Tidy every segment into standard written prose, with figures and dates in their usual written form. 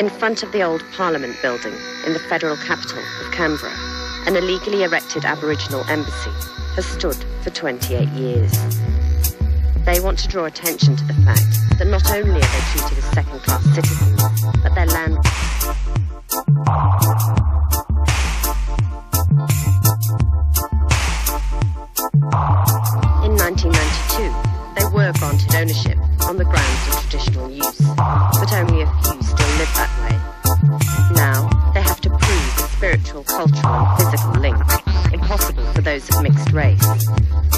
In front of the old Parliament building in the federal capital of Canberra, an illegally erected Aboriginal embassy has stood for 28 years. They want to draw attention to the fact that not only are they treated as second-class citizens, but their land... In 1992, they were granted ownership on the grounds of traditional use, but only a few still live that way. Now, they have to prove a spiritual, cultural and physical link, impossible for those of mixed race.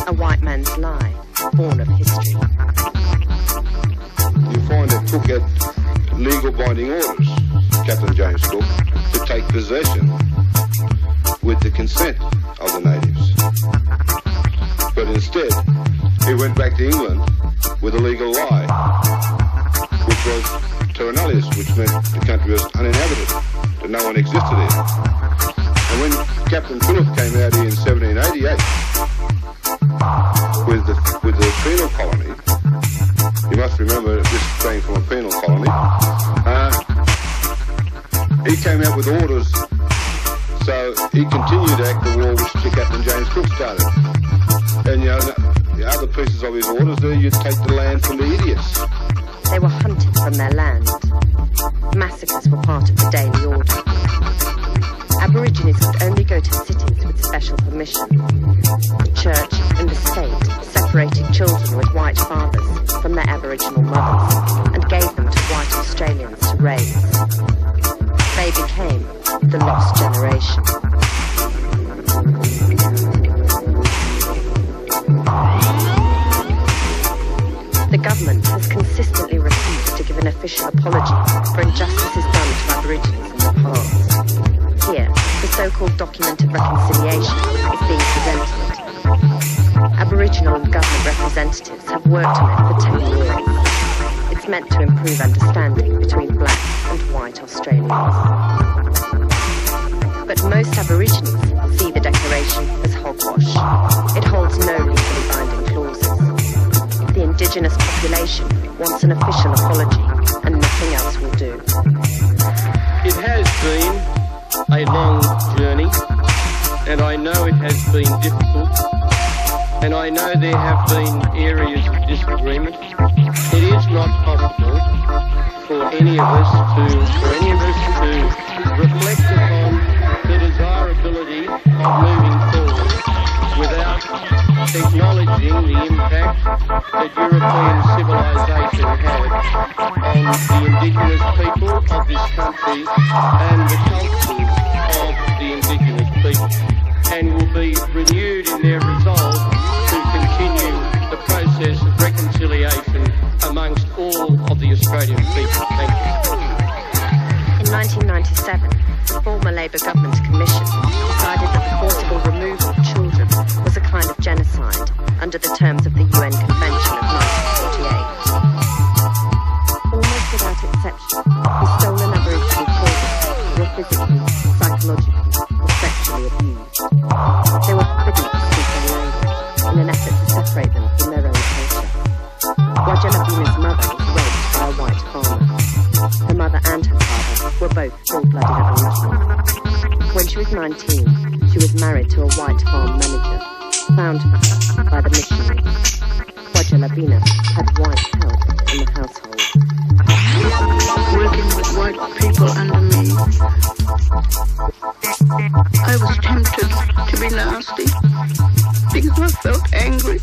A white man's lie, born of history. You find it took out legal binding orders, Captain James Cook, to take possession with the consent of the natives. But instead, he went back to England with a legal lie, which was terra nullius, which meant the country was uninhabited, that no one existed here. And when Captain Phillip came out here in 1788 with the penal colony, you must remember this came from a penal colony, he came out with orders, so he continued to act the war which Captain James Cook started. And you know, the other pieces of his orders there, you'd take the land from the idiots. They were hunted from their land. Massacres were part of the daily order. Aborigines could only go to cities with special permission. The church and the state separated children with white fathers from their Aboriginal mothers and gave them to white Australians to raise. They became the lost generation. The government has consistently refused to give an official apology for injustices done to Aborigines in the past. Here, the so-called document of reconciliation is being presented. Aboriginal and government representatives have worked on it for 10 years. It's meant to improve understanding between black and white Australians. But most Aborigines see the declaration as hogwash. It holds no legally binding clauses. The indigenous population wants an official apology, and nothing else will do. It has been a long journey, and I know it has been difficult, and I know there have been areas of disagreement. It is not possible for any of us to reflect upon the desirability of moving forward without acknowledging the impact that European civilization had on the indigenous people of this country and the cultures of the indigenous people, and will be renewed in their resolve to continue the process of reconciliation amongst all of the Australian people. Thank you. In 1997, the former Labour government commission decided that the forcible removal of children was a kind of genocide under the terms of the UN Convention of 1948. Almost without exception, the stolen Aboriginal children were physically, psychologically, or sexually abused. They were forbidden to speak their language in an effort to separate them from their own culture. Wajalabina's mother was raped by a white farmer. Her mother and her father were both full-blooded Aborigines. When she was 19, she was married to a white farm manager, found for her by the missionaries. Wajalabina had white help in the household. Working with white people under me, I was tempted to be nasty because I felt angry.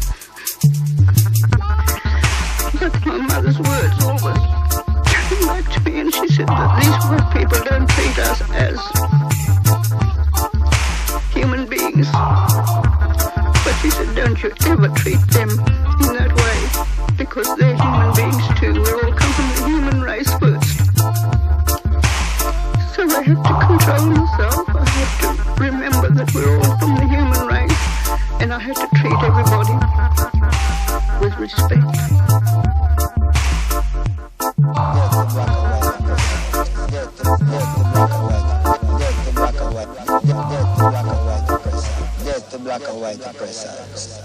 But my mother's words always came back to me, and she said that these white people don't treat us as human beings. But she said, don't you ever treat them in that way, because they're human beings too. We all come from the human race first. So I had to control myself. I had to remember that we're all from the human race, and I had to treat everybody with respect. Black and white oppressors.